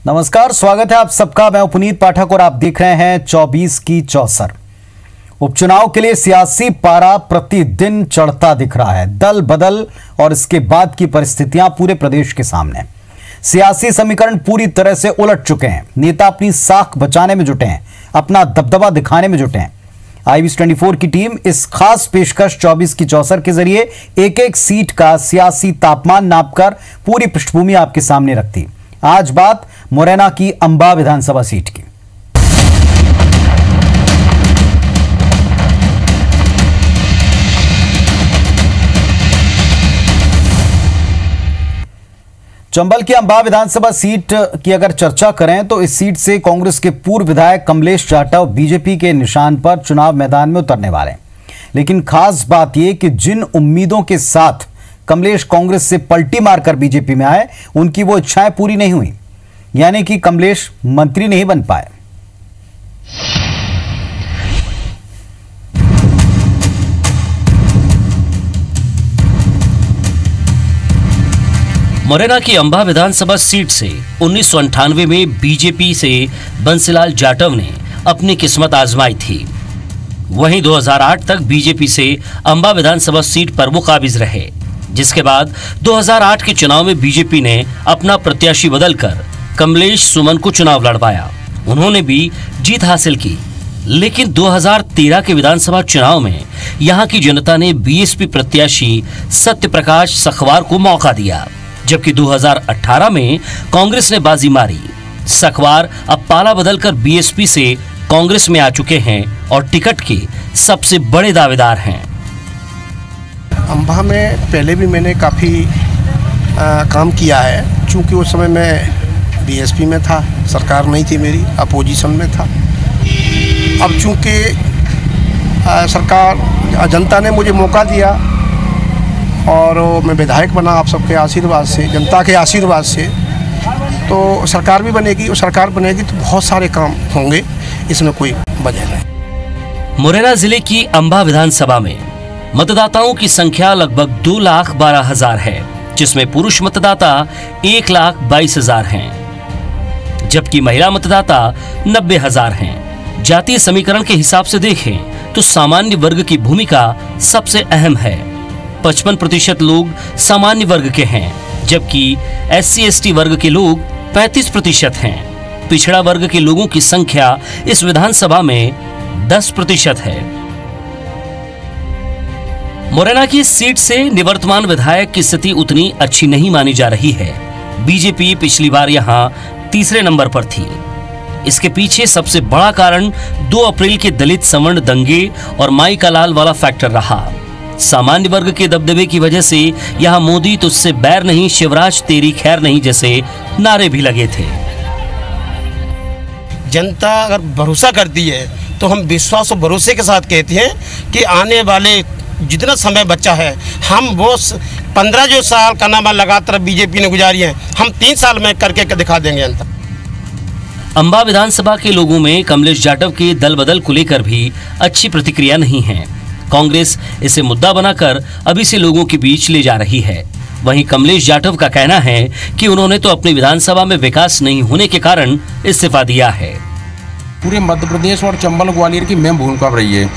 नमस्कार, स्वागत है आप सबका। मैं पुनीत पाठक और आप देख रहे हैं 24 की चौसर। उपचुनाव के लिए सियासी पारा प्रतिदिन चढ़ता दिख रहा है। दल बदल और इसके बाद की परिस्थितियां पूरे प्रदेश के सामने। सियासी समीकरण पूरी तरह से उलट चुके हैं। नेता अपनी साख बचाने में जुटे हैं, अपना दबदबा दिखाने में जुटे हैं। IBS24 की टीम इस खास पेशकश 24 की चौसर के जरिए एक एक सीट का सियासी तापमान नापकर पूरी पृष्ठभूमि आपके सामने रखती। आज बात मुरैना की अंबा विधानसभा सीट की। चंबल की अंबा विधानसभा सीट की अगर चर्चा करें तो इस सीट से कांग्रेस के पूर्व विधायक कमलेश जाटव बीजेपी के निशान पर चुनाव मैदान में उतरने वाले हैं। लेकिन खास बात यह कि जिन उम्मीदों के साथ कमलेश कांग्रेस से पलटी मारकर बीजेपी में आए, उनकी वो इच्छाएं पूरी नहीं हुई, यानी कि कमलेश मंत्री नहीं बन पाए। मुरैना की अंबा विधानसभा सीट से 1998 में बीजेपी से बंसीलाल जाटव ने अपनी किस्मत आजमाई थी। वहीं 2008 तक बीजेपी से अंबा विधानसभा सीट पर वो काबिज रहे, जिसके बाद 2008 के चुनाव में बीजेपी ने अपना प्रत्याशी बदलकर कमलेश सुमन को चुनाव लड़वाया। उन्होंने भी जीत हासिल की, लेकिन 2013 के विधानसभा चुनाव में यहां की जनता ने बीएसपी प्रत्याशी सत्यप्रकाश सखवार को मौका दिया, जबकि 2018 में कांग्रेस ने बाजी मारी। सखवार अब पाला बदलकर बीएसपी से कांग्रेस में आ चुके हैं और टिकट के सबसे बड़े दावेदार हैं। अंबा में पहले भी मैंने काफ़ी काम किया है, चूँकि उस समय मैं बीएसपी में था, सरकार नहीं थी मेरी, अपोजिशन में था। अब चूँकि सरकार जनता ने मुझे मौका दिया और मैं विधायक बना आप सबके आशीर्वाद से, जनता के आशीर्वाद से, तो सरकार भी बनेगी और सरकार बनेगी तो बहुत सारे काम होंगे, इसमें कोई वजह नहीं। मुरैना जिले की अंबा विधानसभा में मतदाताओं की संख्या लगभग 2,12,000 है, जिसमें पुरुष मतदाता 1,22,000 हैं, जबकि महिला मतदाता 90,000 हैं। जातीय समीकरण के हिसाब से देखें तो सामान्य वर्ग की भूमिका सबसे अहम है। 55% लोग सामान्य वर्ग के हैं, जबकि SC/ST वर्ग के लोग 35% हैं। पिछड़ा वर्ग के लोगों की संख्या इस विधानसभा में 10% है। मुरैना की सीट से निवर्तमान विधायक की स्थिति उतनी अच्छी नहीं मानी जा रही है। बीजेपी पिछली बार यहां तीसरे नंबर पर थी। इसके पीछे सबसे बड़ा कारण 2 अप्रैल के दलित सवर्ण दंगे और माई का लाल वाला फैक्टर रहा। सामान्य वर्ग के दबदबे की वजह से यहां मोदी तुझसे बैर नहीं, शिवराज तेरी खैर नहीं जैसे नारे भी लगे थे। जनता अगर भरोसा करती है तो हम विश्वास और भरोसे के साथ कहते हैं कि आने वाले जितना समय बचा है, हम वो 15 जो साल का नामा लगातार बीजेपी ने गुजारी है, हम 3 साल में करके दिखा देंगे जनता। अंबा विधानसभा के लोगों में कमलेश जाटव के दल बदल को लेकर भी अच्छी प्रतिक्रिया नहीं है। कांग्रेस इसे मुद्दा बनाकर अभी से लोगों के बीच ले जा रही है। वहीं कमलेश जाटव का कहना है कि उन्होंने तो अपनी विधानसभा में विकास नहीं होने के कारण इस्तीफा दिया है। पूरे मध्य प्रदेश और चंबल ग्वालियर की मेन भूमिका रही है।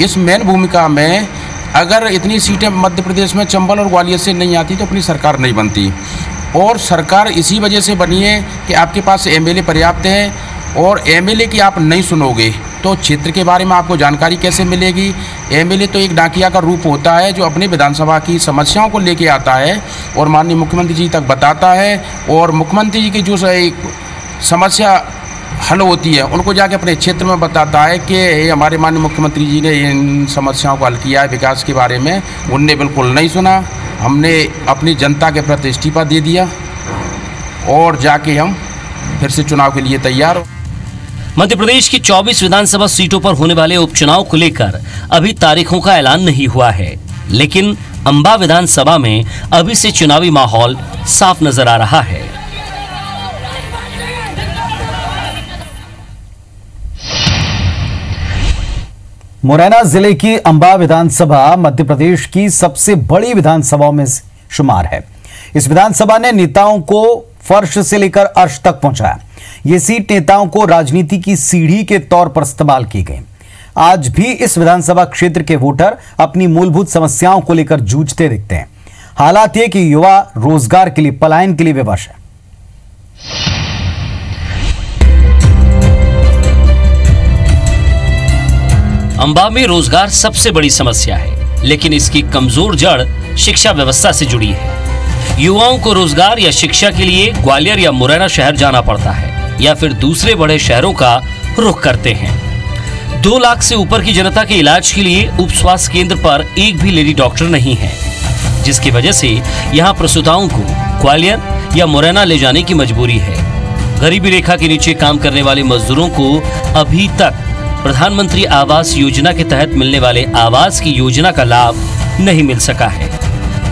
इस मेन भूमिका में अगर इतनी सीटें मध्य प्रदेश में चंबल और ग्वालियर से नहीं आती तो अपनी सरकार नहीं बनती, और सरकार इसी वजह से बनी है कि आपके पास MLA पर्याप्त है, और MLA की आप नहीं सुनोगे तो क्षेत्र के बारे में आपको जानकारी कैसे मिलेगी। MLA तो एक डाकिया का रूप होता है जो अपने विधानसभा की समस्याओं को लेके आता है और माननीय मुख्यमंत्री जी तक बताता है, और मुख्यमंत्री जी की जो समस्या हल होती है उनको जाके अपने क्षेत्र में बताता है कि हमारे माननीय मुख्यमंत्री जी ने इन समस्याओं को हल किया है। विकास के बारे में उनने बिल्कुल नहीं सुना। हमने अपनी जनता के प्रति इस्तीफा दे दिया और जाके हम फिर से चुनाव के लिए तैयार हो। मध्य प्रदेश की 24 विधानसभा सीटों पर होने वाले उपचुनाव को लेकर अभी तारीखों का ऐलान नहीं हुआ है, लेकिन अंबा विधानसभा में अभी से चुनावी माहौल साफ नजर आ रहा है। मुरैना जिले की अंबा विधानसभा मध्य प्रदेश की सबसे बड़ी विधानसभाओं में शुमार है। इस विधानसभा ने नेताओं को फर्श से लेकर अर्श तक पहुंचाया। ये सीट नेताओं को राजनीति की सीढ़ी के तौर पर इस्तेमाल की गई। आज भी इस विधानसभा क्षेत्र के वोटर अपनी मूलभूत समस्याओं को लेकर जूझते दिखते हैं। हालात ये कि युवा रोजगार के लिए, पलायन के लिए विवश है। अंबा में रोजगार सबसे बड़ी समस्या है, लेकिन इसकी कमजोर जड़ शिक्षा व्यवस्था से जुड़ी है। युवाओं को रोजगार या शिक्षा के लिए ग्वालियर या मुरैना शहर जाना पड़ता है या फिर दूसरे बड़े शहरों का रुख करते हैं। 2 लाख से ऊपर की जनता के इलाज के लिए उप स्वास्थ्य केंद्र पर एक भी लेडी डॉक्टर नहीं है, जिसकी वजह से यहाँ प्रसूताओं को ग्वालियर या मुरैना ले जाने की मजबूरी है। गरीबी रेखा के नीचे काम करने वाले मजदूरों को अभी तक प्रधानमंत्री आवास योजना के तहत मिलने वाले आवास की योजना का लाभ नहीं मिल सका है।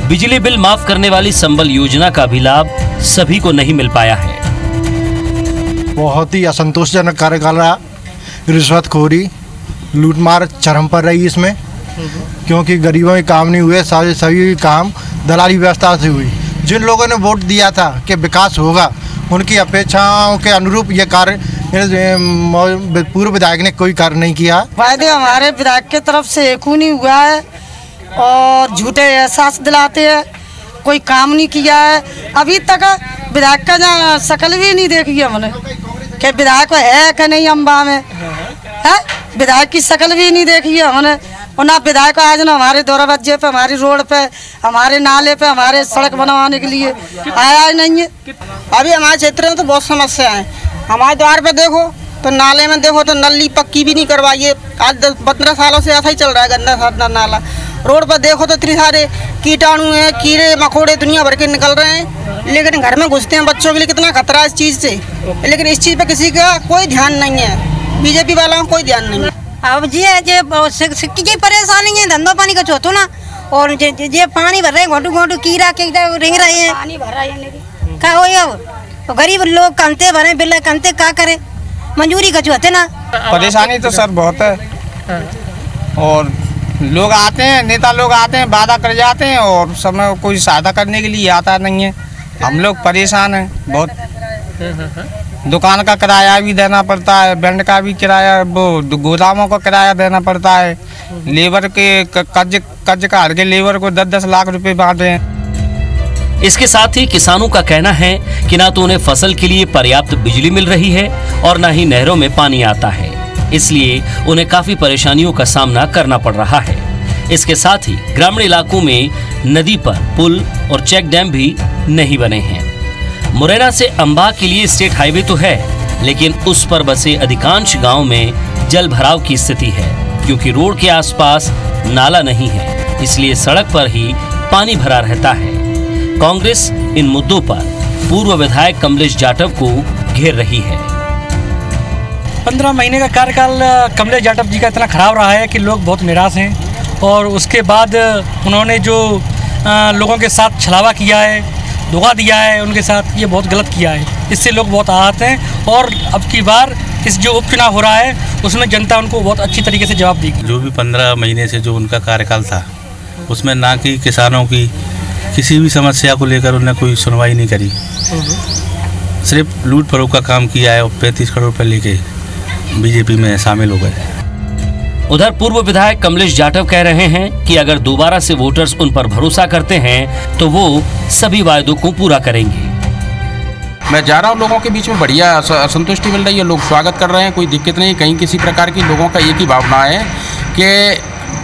बिजली बिल माफ करने वाली संबल योजना का भी लाभ सभी को नहीं मिल पाया है। बहुत ही असंतोषजनक कार्यकाल रहा। रिश्वतखोरी, लूटमार चरम पर रही इसमें, क्योंकि गरीबों के काम नहीं हुए, सभी काम दलाली व्यवस्था से हुई। जिन लोगों ने वोट दिया था कि विकास होगा, उनकी अपेक्षाओं के अनुरूप ये कार्य पूर्व विधायक ने कोई कार्य नहीं किया। फायदे हमारे विधायक की तरफ से एक नहीं हुआ है और झूठे एहसास दिलाते हैं, कोई काम नहीं किया है। अभी तक विधायक का शकल भी नहीं देखी है हमने कि विधायक है कि नहीं अम्बा में है। विधायक की शकल भी नहीं देखी है हमने, और ना विधायक आज ना हमारे दरवाजे पे, हमारी रोड पे, हमारे नाले पे, हमारे सड़क बनवाने के लिए आया ही नहीं है। अभी हमारे क्षेत्र में तो बहुत समस्या है। हमारे द्वार पे देखो तो नाले में देखो तो नली पक्की भी नहीं करवाई है। आज 10-15 सालों से ऐसा ही चल रहा है, गंदा नाला। रोड पर देखो तो इतने सारे कीटाणु हैं, कीड़े मकोड़े दुनिया भर के निकल रहे हैं, लेकिन घर में घुसते हैं। बच्चों के लिए कितना खतरा है इस चीज़ से, लेकिन इस चीज़ पे किसी का कोई ध्यान नहीं है। बीजेपी वालों को कोई ध्यान नहीं है। अब जी परेशानी है, धंधो पानी का चौथो ना, और जे पानी भर रहे हैं, घोटू कीड़ा के रेंग रहे हैं, पानी भर रहा है। क्या हो अब गरीब लोग कंते भरे, बिल कंते क्या करे, मंजूरी का चौथे ना। परेशानी तो सर बहुत है, और लोग आते हैं, नेता लोग आते हैं, वादा कर जाते हैं और समय कोई सहायता करने के लिए आता नहीं है। हम लोग परेशान हैं बहुत। दुकान का किराया भी देना पड़ता है, बैंड का भी किराया, वो गोदामों का किराया देना पड़ता है। लेबर के कर्ज का हर के लेबर को 10-10 लाख रुपए बांटे हैं। इसके साथ ही किसानों का कहना है कि ना तो उन्हें फसल के लिए पर्याप्त बिजली मिल रही है और ना ही नहरों में पानी आता है, इसलिए उन्हें काफी परेशानियों का सामना करना पड़ रहा है। इसके साथ ही ग्रामीण इलाकों में नदी पर पुल और चेक डैम भी नहीं बने हैं। मुरैना से अंबा के लिए स्टेट हाईवे तो है, लेकिन उस पर बसे अधिकांश गांव में जल भराव की स्थिति है, क्योंकि रोड के आसपास नाला नहीं है, इसलिए सड़क पर ही पानी भरा रहता है। कांग्रेस इन मुद्दों पर पूर्व विधायक कमलेश जाटव को घेर रही है। 15 महीने का कार्यकाल कमलेश जाटव जी का इतना खराब रहा है कि लोग बहुत निराश हैं, और उसके बाद उन्होंने जो लोगों के साथ छलावा किया है, धोखा दिया है उनके साथ, ये बहुत गलत किया है। इससे लोग बहुत आहत हैं, और अब की बार इस जो उपचुनाव हो रहा है उसमें जनता उनको बहुत अच्छी तरीके से जवाब देगी। जो भी 15 महीने से जो उनका कार्यकाल था, उसमें ना कि किसानों की किसी भी समस्या को लेकर उन्होंने कोई सुनवाई नहीं करी, सिर्फ लूट फरोख का काम किया है और 35 करोड़ रुपये लेके बीजेपी में शामिल हो गए। उधर पूर्व विधायक कमलेश जाटव कह रहे हैं कि अगर दोबारा से वोटर्स उन पर भरोसा करते हैं तो वो सभी वायदों को पूरा करेंगे। मैं जा रहा हूँ, लोगों के बीच में बढ़िया संतुष्टि मिल रही है, लोग स्वागत कर रहे हैं, कोई दिक्कत नहीं। कहीं किसी प्रकार की, लोगों का एक ही भावना है कि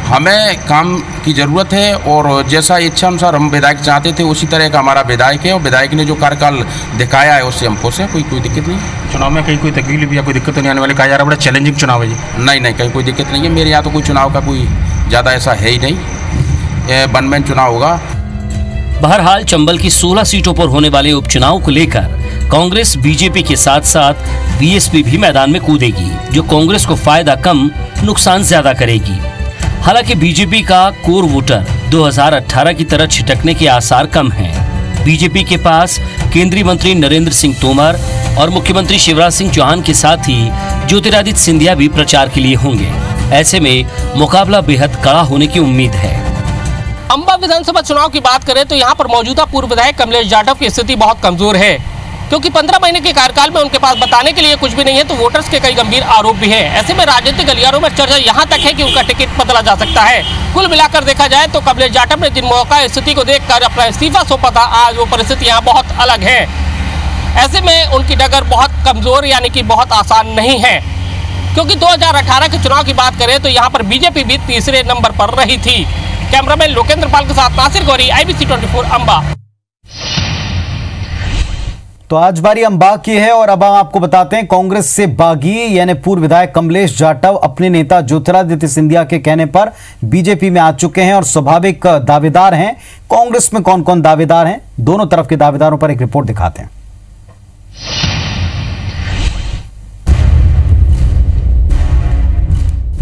हमें काम की ज़रूरत है, और जैसा इच्छा अनुसार हम विधायक चाहते थे उसी तरह का हमारा विधायक है, और विधायक ने जो कार्यकाल दिखाया है उससे हम खुश हैं। कोई दिक्कत नहीं। चुनाव में कहीं कोई तकलीफ या कोई दिक्कत नहीं आने वाली, कहा जा रहा है बड़ा चैलेंजिंग चुनाव है जी। नहीं, कहीं कोई दिक्कत नहीं है। मेरे यहाँ तो कोई चुनाव का कोई ज़्यादा ऐसा है ही नहीं, वन मैन चुनाव होगा। बहरहाल चंबल की 16 सीटों पर होने वाले उपचुनाव को लेकर कांग्रेस बीजेपी के साथ साथ बीएसपी भी मैदान में कूदेगी, जो कांग्रेस को फायदा कम नुकसान ज्यादा करेगी। हालांकि बीजेपी का कोर वोटर 2018 की तरह छिटकने के आसार कम हैं। बीजेपी के पास केंद्रीय मंत्री नरेंद्र सिंह तोमर और मुख्यमंत्री शिवराज सिंह चौहान के साथ ही ज्योतिरादित्य सिंधिया भी प्रचार के लिए होंगे। ऐसे में मुकाबला बेहद कड़ा होने की उम्मीद है। अंबा विधानसभा चुनाव की बात करें तो यहाँ पर मौजूदा पूर्व विधायक कमलेश जाटव की स्थिति बहुत कमजोर है। क्योंकि 15 महीने के कार्यकाल में उनके पास बताने के लिए कुछ भी नहीं है, तो वोटर्स के कई गंभीर आरोप भी है। ऐसे में राजनीतिक गलियारों में चर्चा यहाँ तक है कि उनका टिकट बदला जा सकता है। कुल मिलाकर देखा जाए तो कमलेश जाटव ने जिन मौका स्थिति को देखकर अपना इस्तीफा सौंपा था, आज वो परिस्थिति यहाँ बहुत अलग है। ऐसे में उनकी डगर बहुत कमजोर यानी कि बहुत आसान नहीं है, क्योंकि 2018 के चुनाव की बात करें तो यहाँ पर बीजेपी भी तीसरे नंबर पर रही थी। कैमरामैन लोकेंद्र पाल के साथ नासिर गौरी, IBC 24 अम्बा। तो आज बारी अम्बा की है और अब हम आपको बताते हैं कांग्रेस से बागी यानी पूर्व विधायक कमलेश जाटव अपने नेता ज्योतिरादित्य सिंधिया के कहने पर बीजेपी में आ चुके हैं और स्वाभाविक दावेदार हैं। कांग्रेस में कौन कौन दावेदार हैं, दोनों तरफ के दावेदारों पर एक रिपोर्ट दिखाते हैं।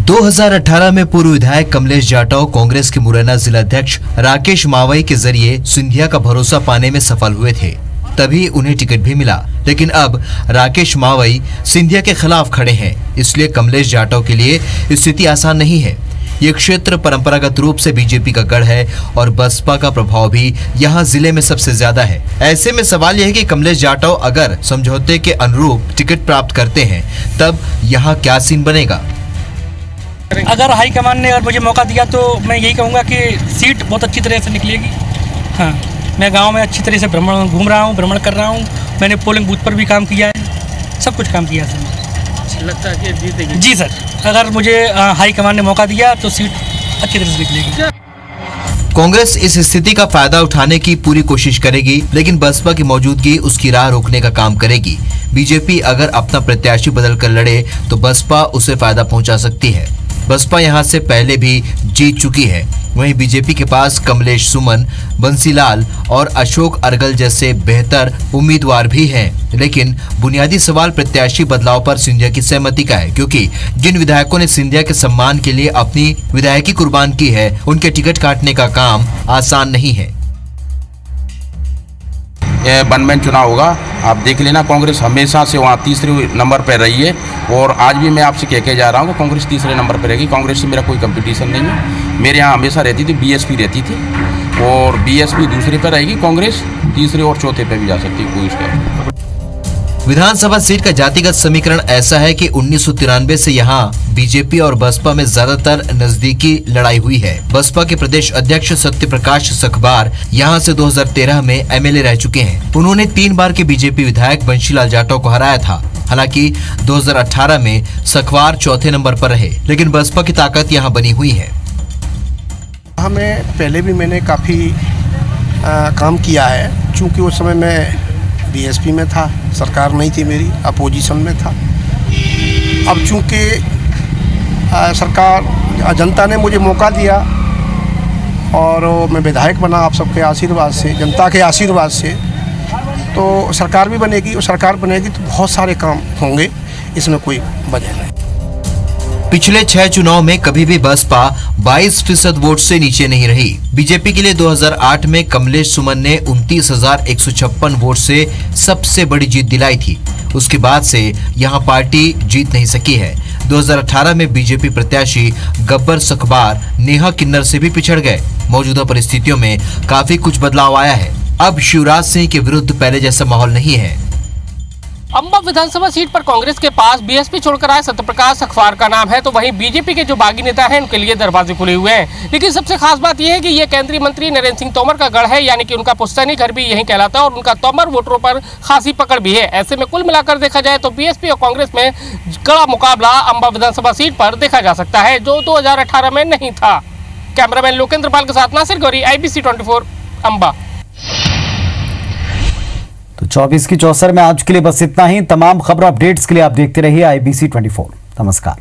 2018 में पूर्व विधायक कमलेश जाटव कांग्रेस के मुरैना जिला अध्यक्ष राकेश मावई के जरिए सिंधिया का भरोसा पाने में सफल हुए थे, तभी उन्हें टिकट भी मिला। लेकिन अब राकेश मावई सिंधिया के खिलाफ खड़े हैं, इसलिए कमलेश जाटव के लिए स्थिति आसान नहीं है। ये क्षेत्र परंपरागत रूप से बीजेपी का गढ़ है और बसपा का प्रभाव भी यहाँ जिले में सबसे ज्यादा है। ऐसे में सवाल यह है कि कमलेश जाटव अगर समझौते के अनुरूप टिकट प्राप्त करते हैं तब यहाँ क्या सीन बनेगा। अगर हाईकमान ने अगर मुझे मौका दिया तो मैं यही कहूँगा कि सीट बहुत अच्छी तरह से निकलेगी। हाँ, मैं गांव में अच्छी तरह से घूम रहा हूँ, भ्रमण कर रहा हूँ। मैंने पोलिंग बूथ पर भी काम किया है, सब कुछ काम किया सर। लगता है कि जीतेगी? जी सर, अगर मुझे हाईकमान ने मौका दिया तो सीट अच्छी तरह से निकलेगी। कांग्रेस इस स्थिति का फायदा उठाने की पूरी कोशिश करेगी, लेकिन बसपा की मौजूदगी उसकी राह रोकने का काम करेगी। बीजेपी अगर अपना प्रत्याशी बदल कर लड़े तो बसपा उसे फायदा पहुंचा सकती है। बसपा यहां से पहले भी जीत चुकी है। वहीं बीजेपी के पास कमलेश सुमन, बंसीलाल और अशोक अर्गल जैसे बेहतर उम्मीदवार भी हैं। लेकिन बुनियादी सवाल प्रत्याशी बदलाव पर सिंधिया की सहमति का है, क्योंकि जिन विधायकों ने सिंधिया के सम्मान के लिए अपनी विधायकी कुर्बान की है, उनके टिकट काटने का काम आसान नहीं है। वन मैन चुनाव होगा, आप देख लेना। कांग्रेस हमेशा से वहाँ तीसरे नंबर पर रही है और आज भी मैं आपसे कह के जा रहा हूँ कि कांग्रेस तीसरे नंबर पर रहेगी। कांग्रेस से मेरा कोई कंपटीशन नहीं है। मेरे यहाँ हमेशा रहती थी बीएसपी रहती थी और बीएसपी दूसरे पर रहेगी, कांग्रेस तीसरे और चौथे पर भी जा सकती है, कोई उसका। विधानसभा सीट का जातिगत समीकरण ऐसा है कि 1993 से यहाँ बीजेपी और बसपा में ज्यादातर नजदीकी लड़ाई हुई है। बसपा के प्रदेश अध्यक्ष सत्यप्रकाश सखबार यहाँ से 2013 में एमएलए रह चुके हैं। उन्होंने 3 बार के बीजेपी विधायक बंशीलाल जाटव को हराया था। हालांकि 2018 में सखबार चौथे नंबर पर रहे, लेकिन बसपा की ताकत यहाँ बनी हुई है। हमें पहले भी मैंने काफ़ी काम किया है, चूँकि उस समय मैं बीएसपी में था, सरकार नहीं थी मेरी, अपोजिशन में था। अब चूँकि सरकार, जनता ने मुझे मौका दिया और मैं विधायक बना आप सबके आशीर्वाद से, जनता के आशीर्वाद से, तो सरकार भी बनेगी और सरकार बनेगी तो बहुत सारे काम होंगे, इसमें कोई वजह नहीं। पिछले 6 चुनाव में कभी भी बसपा 22% वोट से नीचे नहीं रही। बीजेपी के लिए 2008 में कमलेश सुमन ने 29,156 वोट से सबसे बड़ी जीत दिलाई थी। उसके बाद से यहां पार्टी जीत नहीं सकी है। 2018 में बीजेपी प्रत्याशी गब्बर सखबार नेहा किन्नर से भी पिछड़ गए। मौजूदा परिस्थितियों में काफी कुछ बदलाव आया है। अब शिवराज सिंह के विरुद्ध पहले जैसा माहौल नहीं है। अम्बा विधानसभा सीट पर कांग्रेस के पास बीएसपी छोड़कर आए सत्यप्रकाश सखबार का नाम है, तो वहीं बीजेपी के जो बागी नेता हैं उनके लिए दरवाजे खुले हुए हैं। लेकिन सबसे खास बात यह है कि ये केंद्रीय मंत्री नरेंद्र सिंह तोमर का गढ़ है, यानी कि उनका पुश्तैनी घर भी यहीं कहलाता है और उनका तोमर वोटरों पर खासी पकड़ भी है। ऐसे में कुल मिलाकर देखा जाए तो बीएसपी और कांग्रेस में कड़ा मुकाबला अम्बा विधानसभा सीट पर देखा जा सकता है, जो 2018 में नहीं था। कैमरामैन लोकेंद्र पाल के साथ नासिर गौरी, IBC 24 अम्बा। तो 24 की चौसर में आज के लिए बस इतना ही। तमाम खबर अपडेट्स के लिए आप देखते रहिए IBC 24। नमस्कार।